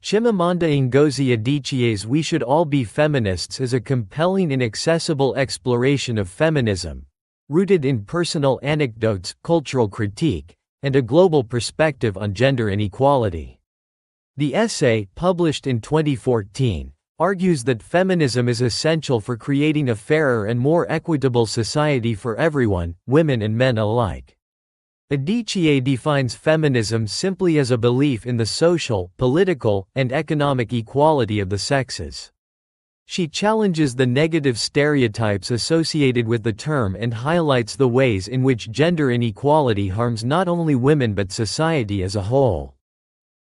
Chimamanda Ngozi Adichie's We Should All Be Feminists is a compelling and accessible exploration of feminism, rooted in personal anecdotes, cultural critique, and a global perspective on gender inequality. The essay, published in 2014, argues that feminism is essential for creating a fairer and more equitable society for everyone, women and men alike. Adichie defines feminism simply as a belief in the social, political, and economic equality of the sexes. She challenges the negative stereotypes associated with the term and highlights the ways in which gender inequality harms not only women but society as a whole.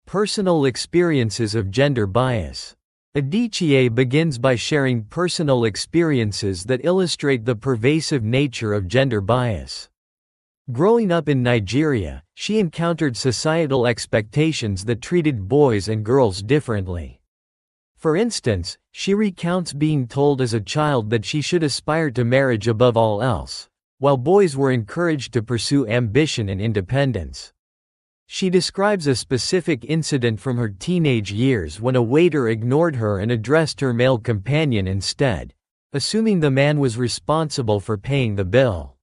Personal experiences of gender bias. Adichie begins by sharing personal experiences that illustrate the pervasive nature of gender bias. Growing up in Nigeria, she encountered societal expectations that treated boys and girls differently. For instance, she recounts being told as a child that she should aspire to marriage above all else, while boys were encouraged to pursue ambition and independence. She describes a specific incident from her teenage years when a waiter ignored her and addressed her male companion instead, assuming the man was responsible for paying the bill.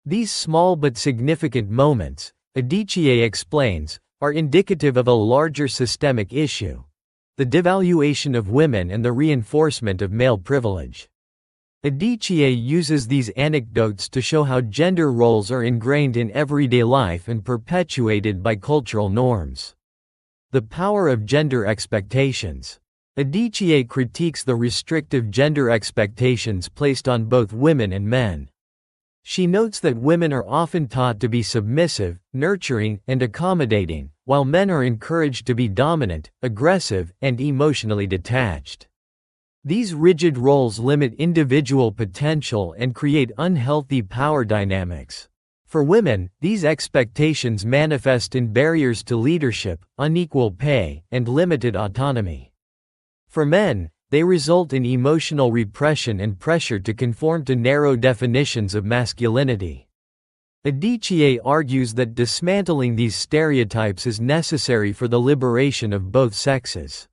These small but significant moments, Adichie explains, are indicative of a larger systemic issue: the devaluation of women and the reinforcement of male privilege. Adichie uses these anecdotes to show how gender roles are ingrained in everyday life and perpetuated by cultural norms. The power of gender expectations. Adichie critiques the restrictive gender expectations placed on both women and men. She notes that women are often taught to be submissive, nurturing, and accommodating, while men are encouraged to be dominant, aggressive, and emotionally detached. These rigid roles limit individual potential and create unhealthy power dynamics. For women, these expectations manifest in barriers to leadership, unequal pay, and limited autonomy. For men, they result in emotional repression and pressure to conform to narrow definitions of masculinity. Adichie argues that dismantling these stereotypes is necessary for the liberation of both sexes.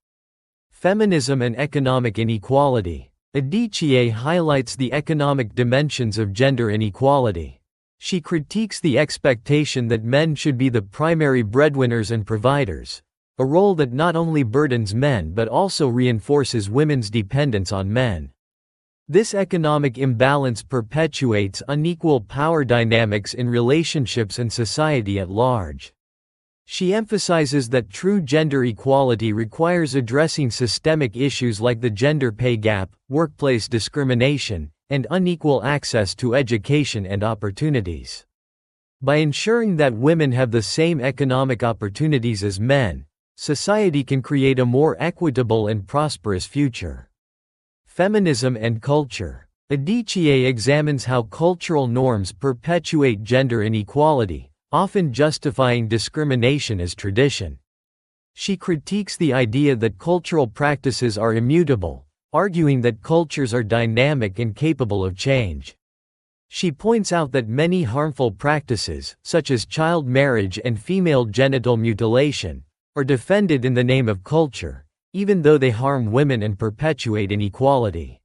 Feminism and economic inequality. Adichie highlights the economic dimensions of gender inequality. She critiques the expectation that men should be the primary breadwinners and providers, a role that not only burdens men but also reinforces women's dependence on men. This economic imbalance perpetuates unequal power dynamics in relationships and society at large. She emphasizes that true gender equality requires addressing systemic issues like the gender pay gap, workplace discrimination, and unequal access to education and opportunities. By ensuring that women have the same economic opportunities as men, society can create a more equitable and prosperous future. Feminism and culture. Adichie examines how cultural norms perpetuate gender inequality, often justifying discrimination as tradition. She critiques the idea that cultural practices are immutable, arguing that cultures are dynamic and capable of change. She points out that many harmful practices, such as child marriage and female genital mutilation, are defended in the name of culture, even though they harm women and perpetuate inequality.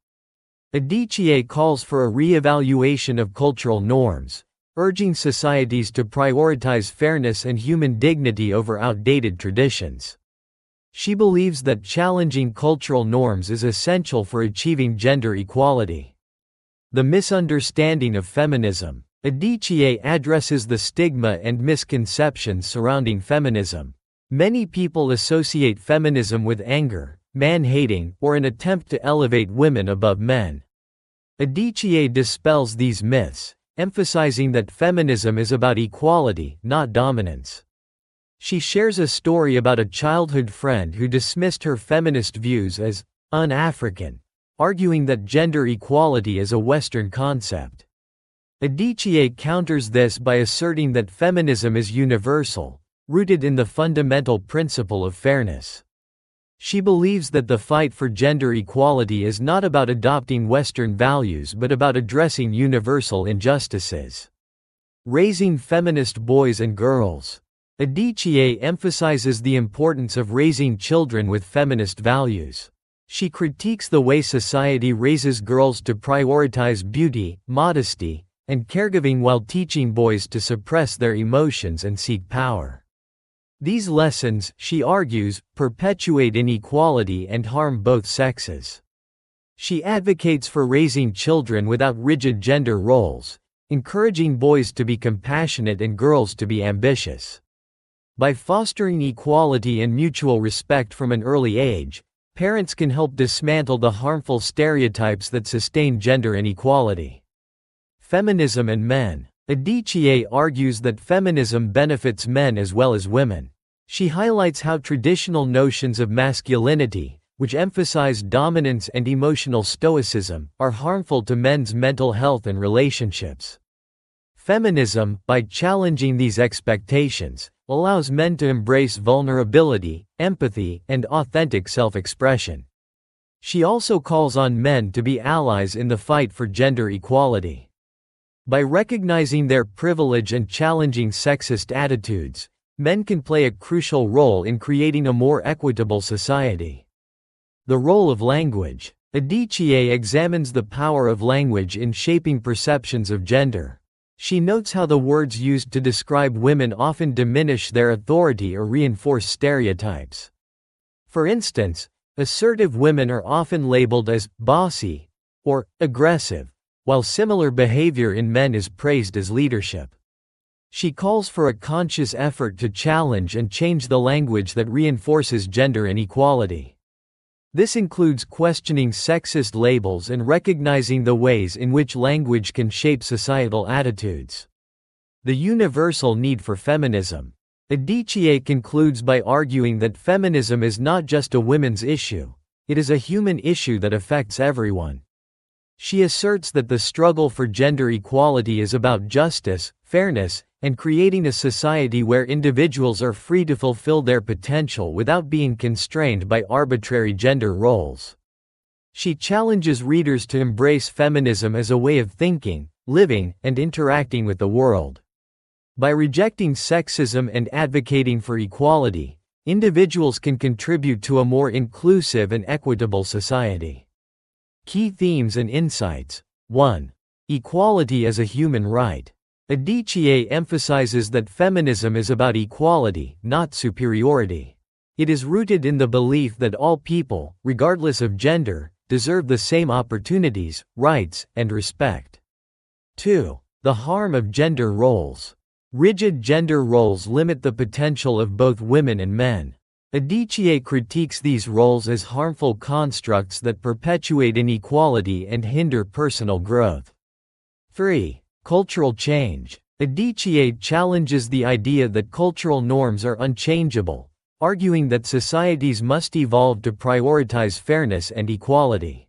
Adichie calls for a re-evaluation of cultural norms, urging societies to prioritize fairness and human dignity over outdated traditions. She believes that challenging cultural norms is essential for achieving gender equality. The misunderstanding of feminism. Adichie addresses the stigma and misconceptions surrounding feminism. Many people associate feminism with anger, man-hating, or an attempt to elevate women above men. Adichie dispels these myths, emphasizing that feminism is about equality, not dominance. She shares a story about a childhood friend who dismissed her feminist views as un-African, arguing that gender equality is a Western concept. Adichie counters this by asserting that feminism is universal, rooted in the fundamental principle of fairness. She believes that the fight for gender equality is not about adopting Western values but about addressing universal injustices. Raising feminist boys and girls. Adichie emphasizes the importance of raising children with feminist values. She critiques the way society raises girls to prioritize beauty, modesty, and caregiving while teaching boys to suppress their emotions and seek power. These lessons, she argues, perpetuate inequality and harm both sexes. She advocates for raising children without rigid gender roles, encouraging boys to be compassionate and girls to be ambitious. By fostering equality and mutual respect from an early age, parents can help dismantle the harmful stereotypes that sustain gender inequality. Feminism and men. Adichie argues that feminism benefits men as well as women. She highlights how traditional notions of masculinity, which emphasize dominance and emotional stoicism, are harmful to men's mental health and relationships. Feminism, by challenging these expectations, allows men to embrace vulnerability, empathy, and authentic self-expression. She also calls on men to be allies in the fight for gender equality. By recognizing their privilege and challenging sexist attitudes, men can play a crucial role in creating a more equitable society. The role of language. Adichie examines the power of language in shaping perceptions of gender. She notes how the words used to describe women often diminish their authority or reinforce stereotypes. For instance, assertive women are often labeled as bossy or aggressive, while similar behavior in men is praised as leadership. She calls for a conscious effort to challenge and change the language that reinforces gender inequality. This includes questioning sexist labels and recognizing the ways in which language can shape societal attitudes. The universal need for feminism. Adichie concludes by arguing that feminism is not just a women's issue, it is a human issue that affects everyone. She asserts that the struggle for gender equality is about justice, fairness, and creating a society where individuals are free to fulfill their potential without being constrained by arbitrary gender roles. She challenges readers to embrace feminism as a way of thinking, living, and interacting with the world. By rejecting sexism and advocating for equality, individuals can contribute to a more inclusive and equitable society. Key themes and insights. 1. Equality as a human right. Adichie emphasizes that feminism is about equality, not superiority. It is rooted in the belief that all people, regardless of gender, deserve the same opportunities, rights, and respect. 2. The harm of gender roles. Rigid gender roles limit the potential of both women and men. Adichie critiques these roles as harmful constructs that perpetuate inequality and hinder personal growth. 3. Cultural change. Adichie challenges the idea that cultural norms are unchangeable, arguing that societies must evolve to prioritize fairness and equality.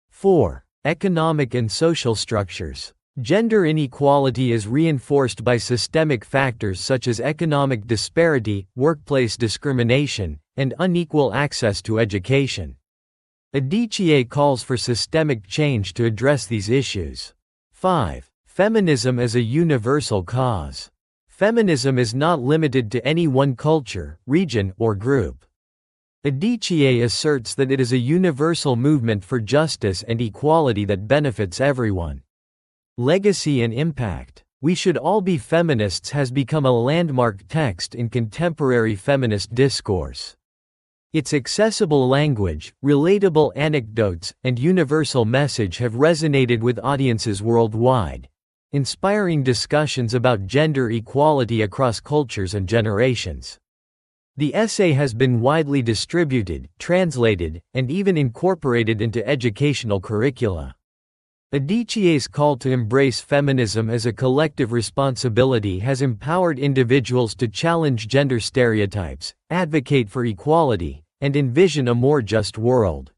4. Economic and social structures. Gender inequality is reinforced by systemic factors such as economic disparity, workplace discrimination, and unequal access to education. Adichie calls for systemic change to address these issues. 5. Feminism as a universal cause. Feminism is not limited to any one culture, region, or group. Adichie asserts that it is a universal movement for justice and equality that benefits everyone. Legacy and impact. We Should All Be Feminists has become a landmark text in contemporary feminist discourse. Its accessible language, relatable anecdotes, and universal message have resonated with audiences worldwide, inspiring discussions about gender equality across cultures and generations. The essay has been widely distributed, translated, and even incorporated into educational curricula. Adichie's call to embrace feminism as a collective responsibility has empowered individuals to challenge gender stereotypes, advocate for equality, and envision a more just world.